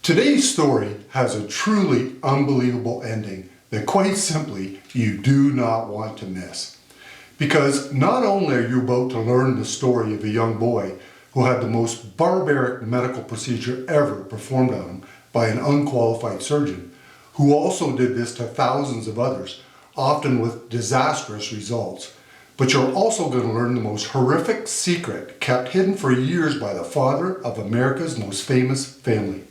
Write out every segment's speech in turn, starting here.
Today's story has a truly unbelievable ending that quite simply you do not want to miss. Because not only are you about to learn the story of a young boy who had the most barbaric medical procedure ever performed on him by an unqualified surgeon, who also did this to thousands of others, often with disastrous results, but you're also going to learn the most horrific secret kept hidden for years by the father of America's most famous family.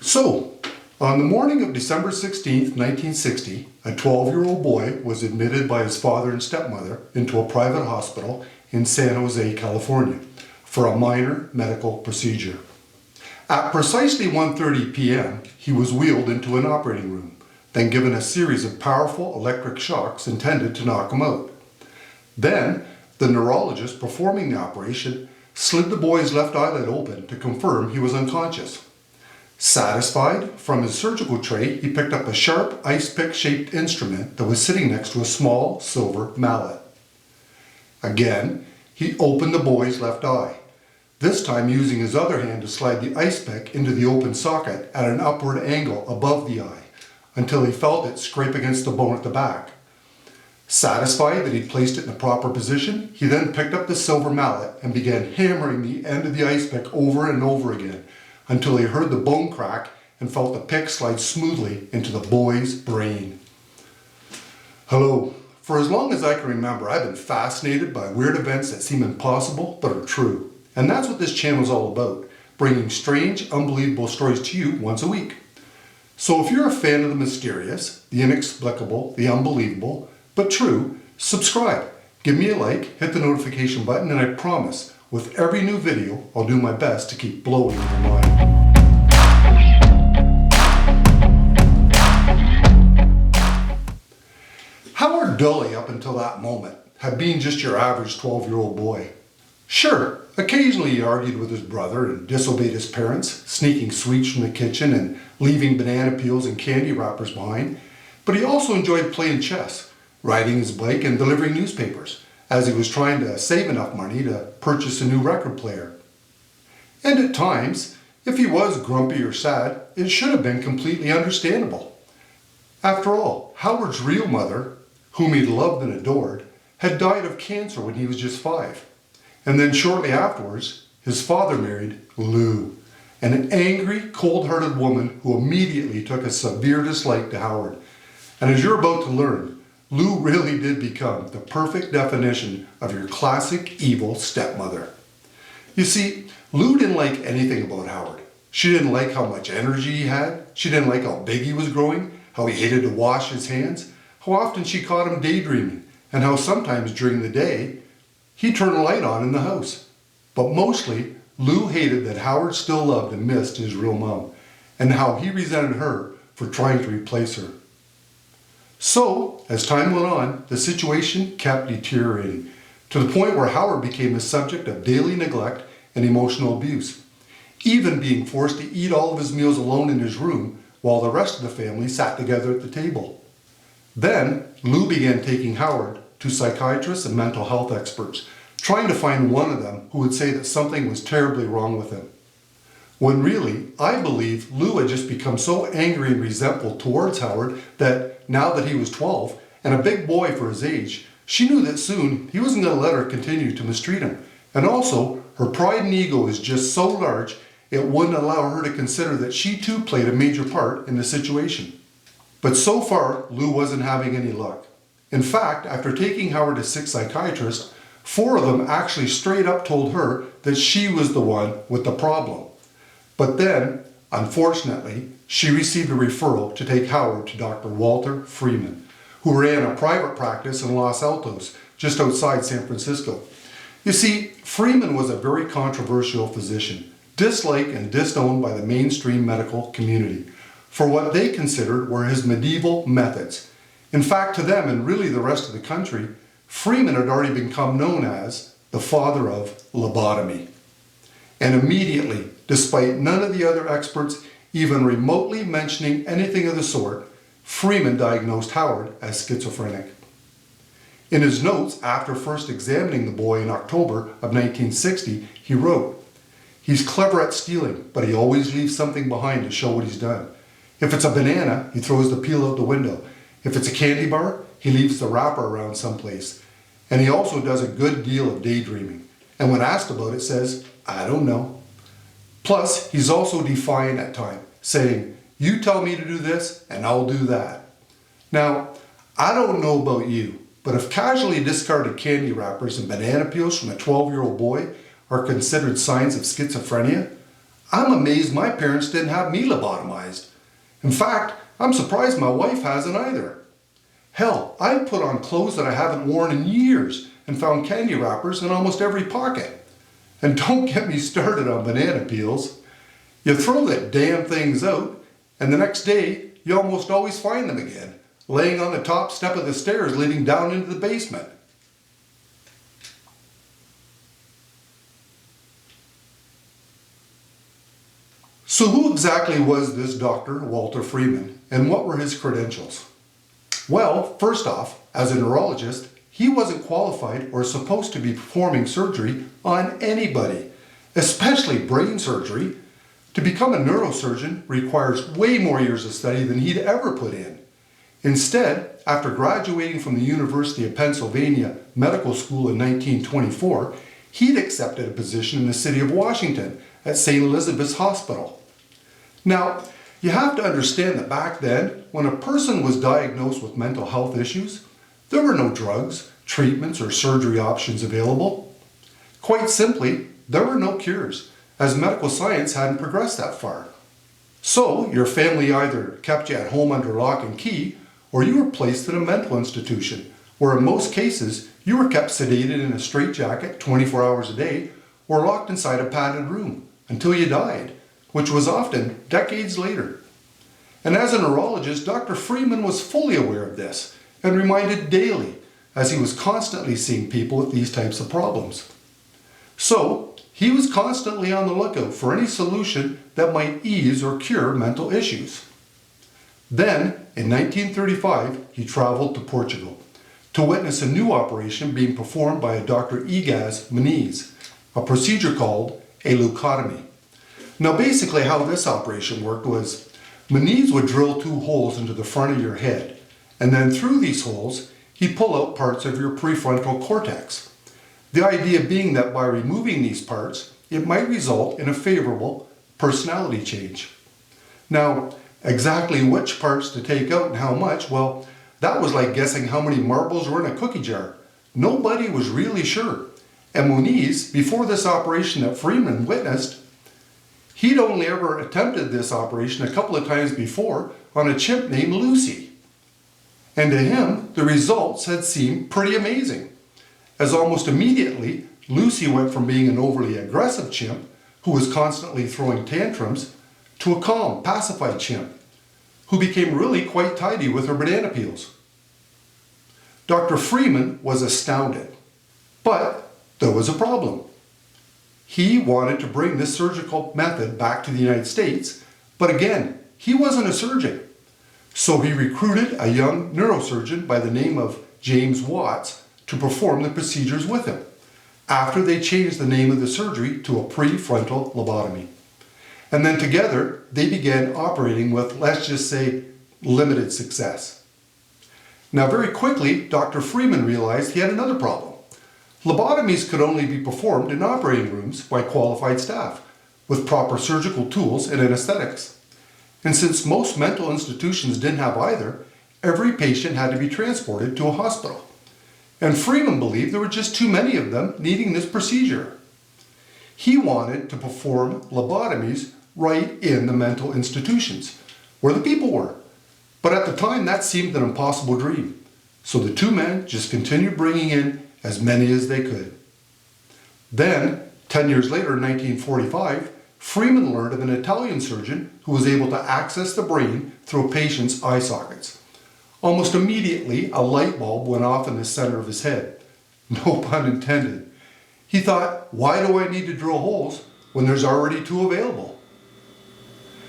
So, on the morning of December 16th, 1960, a 12-year-old boy was admitted by his father and stepmother into a private hospital in San Jose, California, for a minor medical procedure. At precisely 1:30 p.m., he was wheeled into an operating room, then given a series of powerful electric shocks intended to knock him out. Then, the neurologist performing the operation slid the boy's left eyelid open to confirm he was unconscious. Satisfied, from his surgical tray, he picked up a sharp ice pick-shaped instrument that was sitting next to a small silver mallet. Again, he opened the boy's left eye, this time using his other hand to slide the ice pick into the open socket at an upward angle above the eye, until he felt it scrape against the bone at the back. Satisfied that he'd placed it in the proper position, he then picked up the silver mallet and began hammering the end of the ice pick over and over again, until he heard the bone crack and felt the pick slide smoothly into the boy's brain. Hello. For as long as I can remember, I've been fascinated by weird events that seem impossible but are true. And that's what this channel is all about, bringing strange, unbelievable stories to you once a week. So if you're a fan of the mysterious, the inexplicable, the unbelievable, but true, subscribe, give me a like, hit the notification button, and I promise, with every new video, I'll do my best to keep blowing your mind. Howard Dully, up until that moment, had been just your average 12-year-old boy. Sure, occasionally he argued with his brother and disobeyed his parents, sneaking sweets from the kitchen and leaving banana peels and candy wrappers behind, but he also enjoyed playing chess, riding his bike, and delivering newspapers, as he was trying to save enough money to purchase a new record player. And at times, if he was grumpy or sad, it should have been completely understandable. After all, Howard's real mother, whom he loved and adored, had died of cancer when he was just 5. And then shortly afterwards, his father married Lou, an angry, cold-hearted woman who immediately took a severe dislike to Howard. And as you're about to learn, Lou really did become the perfect definition of your classic evil stepmother. You see, Lou didn't like anything about Howard. She didn't like how much energy he had. She didn't like how big he was growing, how he hated to wash his hands, how often she caught him daydreaming, and how sometimes during the day, he'd turn a light on in the house. But mostly, Lou hated that Howard still loved and missed his real mom, and how he resented her for trying to replace her. So, as time went on, the situation kept deteriorating, to the point where Howard became the subject of daily neglect and emotional abuse, even being forced to eat all of his meals alone in his room while the rest of the family sat together at the table. Then, Lou began taking Howard to psychiatrists and mental health experts, trying to find one of them who would say that something was terribly wrong with him. When really, I believe Lou had just become so angry and resentful towards Howard that now that he was 12 and a big boy for his age, she knew that soon he wasn't going to let her continue to mistreat him. And also, her pride and ego is just so large, it wouldn't allow her to consider that she too played a major part in the situation. But so far, Lou wasn't having any luck. In fact, after taking Howard to 6 psychiatrists, 4 of them actually straight up told her that she was the one with the problem. But then, unfortunately, she received a referral to take Howard to Dr. Walter Freeman, who ran a private practice in Los Altos, just outside San Francisco. You see, Freeman was a very controversial physician, disliked and disowned by the mainstream medical community for what they considered were his medieval methods. In fact, to them, and really the rest of the country, Freeman had already become known as the father of lobotomy. And immediately, despite none of the other experts even remotely mentioning anything of the sort, Freeman diagnosed Howard as schizophrenic. In his notes after first examining the boy in October of 1960, he wrote, He's clever at stealing, but he always leaves something behind to show what he's done. If it's a banana, he throws the peel out the window. If it's a candy bar, he leaves the wrapper around someplace. And he also does a good deal of daydreaming. And when asked about it, says, "I don't know." Plus, he's also defiant at times, saying, "You tell me to do this, and I'll do that." Now, I don't know about you, but if casually discarded candy wrappers and banana peels from a 12-year-old boy are considered signs of schizophrenia, I'm amazed my parents didn't have me lobotomized. In fact, I'm surprised my wife hasn't either. Hell, I put on clothes that I haven't worn in years and found candy wrappers in almost every pocket. And don't get me started on banana peels. You throw the damn things out, and the next day, you almost always find them again, laying on the top step of the stairs leading down into the basement. So who exactly was this Dr. Walter Freeman, and what were his credentials? Well, first off, as a neurologist, he wasn't qualified or supposed to be performing surgery on anybody, especially brain surgery. To become a neurosurgeon requires way more years of study than he'd ever put in. Instead, after graduating from the University of Pennsylvania Medical School in 1924, he'd accepted a position in the city of Washington at St. Elizabeth's Hospital. Now, you have to understand that back then, when a person was diagnosed with mental health issues, there were no drugs, treatments, or surgery options available. Quite simply, there were no cures, as medical science hadn't progressed that far. So, your family either kept you at home under lock and key, or you were placed in a mental institution, where in most cases, you were kept sedated in a straitjacket 24 hours a day, or locked inside a padded room, until you died, which was often decades later. And as a neurologist, Dr. Freeman was fully aware of this, and reminded daily, as he was constantly seeing people with these types of problems. So, he was constantly on the lookout for any solution that might ease or cure mental issues. Then, in 1935, he traveled to Portugal to witness a new operation being performed by a Dr. MRLEE'S, a procedure called a leucotomy. Now basically how this operation worked was, MRLEE'S would drill 2 holes into the front of your head, and then through these holes, he'd pull out parts of your prefrontal cortex. The idea being that by removing these parts, it might result in a favorable personality change. Now, exactly which parts to take out and how much, well, that was like guessing how many marbles were in a cookie jar. Nobody was really sure. And MRLEE'S, before this operation that Freeman witnessed, he'd only ever attempted this operation a couple of times before on a chimp named Lucy. And to him, the results had seemed pretty amazing, as almost immediately, Lucy went from being an overly aggressive chimp, who was constantly throwing tantrums, to a calm, pacified chimp, who became really quite tidy with her banana peels. Dr. Freeman was astounded, but there was a problem. He wanted to bring this surgical method back to the United States, but again, he wasn't a surgeon. So he recruited a young neurosurgeon by the name of James Watts to perform the procedures with him, after they changed the name of the surgery to a prefrontal lobotomy. And then together, they began operating with, let's just say, limited success. Now very quickly, Dr. Freeman realized he had another problem. Lobotomies could only be performed in operating rooms by qualified staff, with proper surgical tools and anesthetics. And since most mental institutions didn't have either, every patient had to be transported to a hospital. And Freeman believed there were just too many of them needing this procedure. He wanted to perform lobotomies right in the mental institutions, where the people were. But at the time, that seemed an impossible dream. So the two men just continued bringing in as many as they could. Then, 10 years later in 1945, Freeman learned of an Italian surgeon who was able to access the brain through a patient's eye sockets. Almost immediately, a light bulb went off in the center of his head. No pun intended. He thought, why do I need to drill holes when there's already 2 available?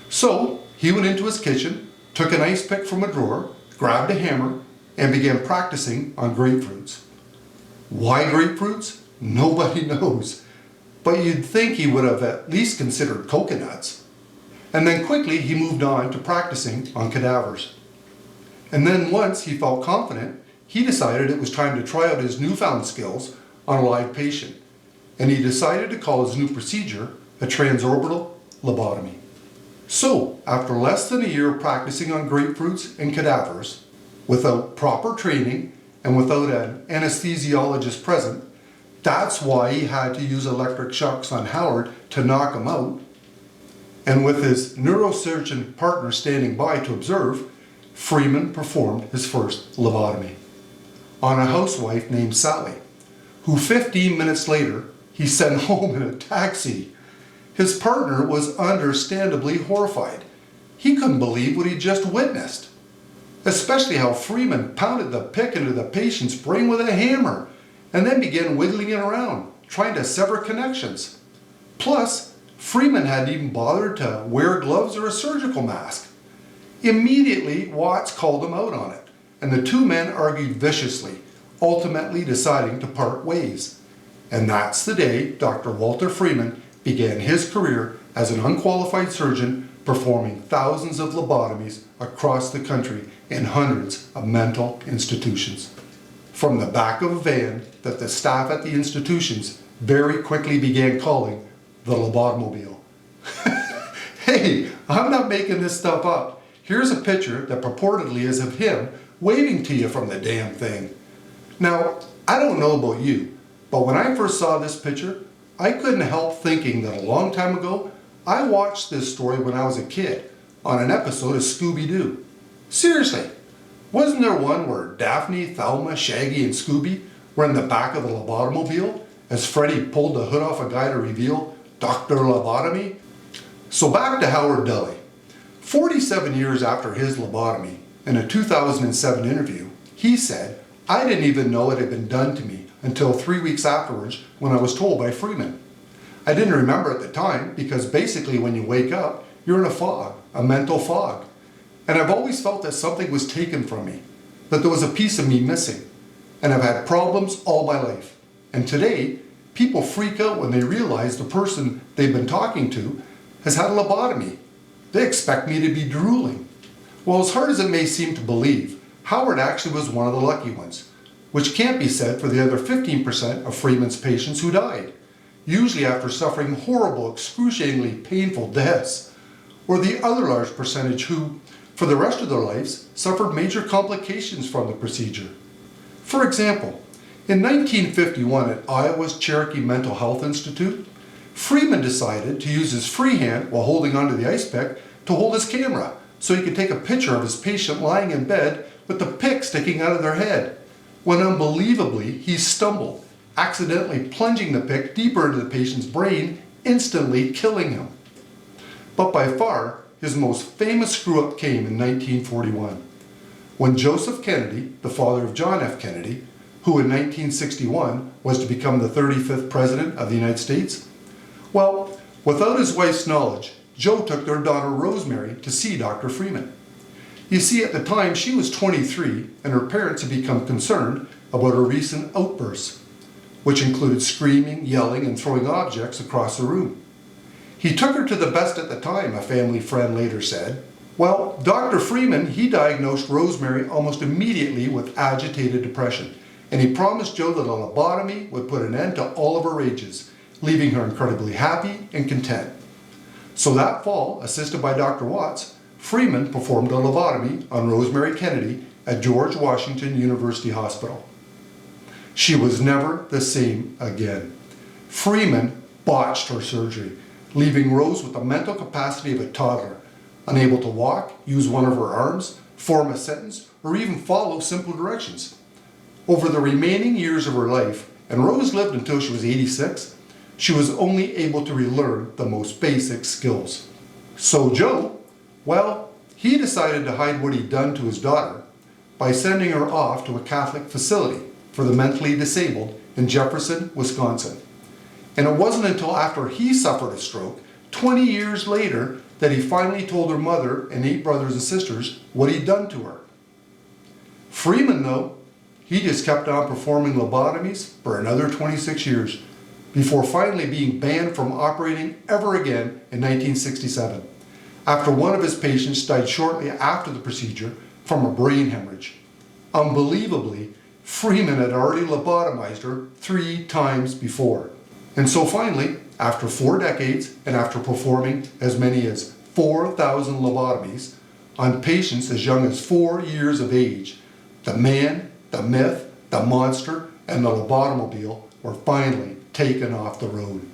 So, he went into his kitchen, took an ice pick from a drawer, grabbed a hammer, and began practicing on grapefruits. Why grapefruits? Nobody knows. but you'd think he would have at least considered coconuts. And then quickly he moved on to practicing on cadavers. And then once he felt confident, he decided it was time to try out his newfound skills on a live patient. And he decided to call his new procedure a transorbital lobotomy. So, after less than a year of practicing on grapefruits and cadavers, without proper training and without an anesthesiologist present, that's why he had to use electric shocks on Howard to knock him out. And with his neurosurgeon partner standing by to observe, Freeman performed his first lobotomy on a housewife named Sally, who 15 minutes later he sent home in a taxi. His partner was understandably horrified. He couldn't believe what he just witnessed, especially how Freeman pounded the pick into the patient's brain with a hammer and then began wiggling it around, trying to sever connections. Plus, Freeman hadn't even bothered to wear gloves or a surgical mask. Immediately, Watts called him out on it, and the two men argued viciously, ultimately deciding to part ways. And that's the day Dr. Walter Freeman began his career as an unqualified surgeon, performing thousands of lobotomies across the country in hundreds of mental institutions. From the back of a van that the staff at the institutions very quickly began calling the lobotomobile. Hey, I'm not making this stuff up. Here's a picture that purportedly is of him waving to you from the damn thing. Now, I don't know about you, but when I first saw this picture, I couldn't help thinking that a long time ago, I watched this story when I was a kid on an episode of Scooby-Doo. Seriously, wasn't there one where Daphne, Thelma, Shaggy, and Scooby were in the back of the lobotomobile as Freddy pulled the hood off a guy to reveal Dr. Lobotomy? So back to Howard Dully. 47 years after his lobotomy, in a 2007 interview, he said, "I didn't even know it had been done to me until 3 weeks afterwards when I was told by Freeman. I didn't remember at the time because basically when you wake up, you're in a fog, a mental fog. And I've always felt that something was taken from me, that there was a piece of me missing. And I've had problems all my life. And today, people freak out when they realize the person they've been talking to has had a lobotomy. They expect me to be drooling." Well, as hard as it may seem to believe, Howard actually was one of the lucky ones, which can't be said for the other 15% of Freeman's patients who died, usually after suffering horrible, excruciatingly painful deaths, or the other large percentage who, for the rest of their lives, suffered major complications from the procedure. For example, in 1951 at Iowa's Cherokee Mental Health Institute, Freeman decided to use his free hand while holding onto the ice pick to hold his camera so he could take a picture of his patient lying in bed with the pick sticking out of their head, when unbelievably he stumbled, accidentally plunging the pick deeper into the patient's brain, instantly killing him. But by far, his most famous screw-up came in 1941, when Joseph Kennedy, the father of John F. Kennedy, who in 1961 was to become the 35th President of the United States, well, without his wife's knowledge, Joe took their daughter Rosemary to see Dr. Freeman. You see, at the time she was 23 and her parents had become concerned about her recent outbursts, which included screaming, yelling, and throwing objects across the room. He took her to the best at the time, a family friend later said. Well, Dr. Freeman, he diagnosed Rosemary almost immediately with agitated depression, and he promised Joe that a lobotomy would put an end to all of her rages, leaving her incredibly happy and content. So that fall, assisted by Dr. Watts, Freeman performed a lobotomy on Rosemary Kennedy at George Washington University Hospital. She was never the same again. Freeman botched her surgery, leaving Rose with the mental capacity of a toddler, unable to walk, use one of her arms, form a sentence, or even follow simple directions. Over the remaining years of her life, and Rose lived until she was 86, she was only able to relearn the most basic skills. So Joe, well, he decided to hide what he'd done to his daughter by sending her off to a Catholic facility for the mentally disabled in Jefferson, Wisconsin. And it wasn't until after he suffered a stroke, 20 years later, that he finally told her mother and 8 brothers and sisters what he'd done to her. Freeman, though, he just kept on performing lobotomies for another 26 years, before finally being banned from operating ever again in 1967, after one of his patients died shortly after the procedure from a brain hemorrhage. Unbelievably, Freeman had already lobotomized her 3 times before. And so finally, after 4 decades and after performing as many as 4,000 lobotomies on patients as young as 4 years of age, the man, the myth, the monster, and the lobotomobile were finally taken off the road.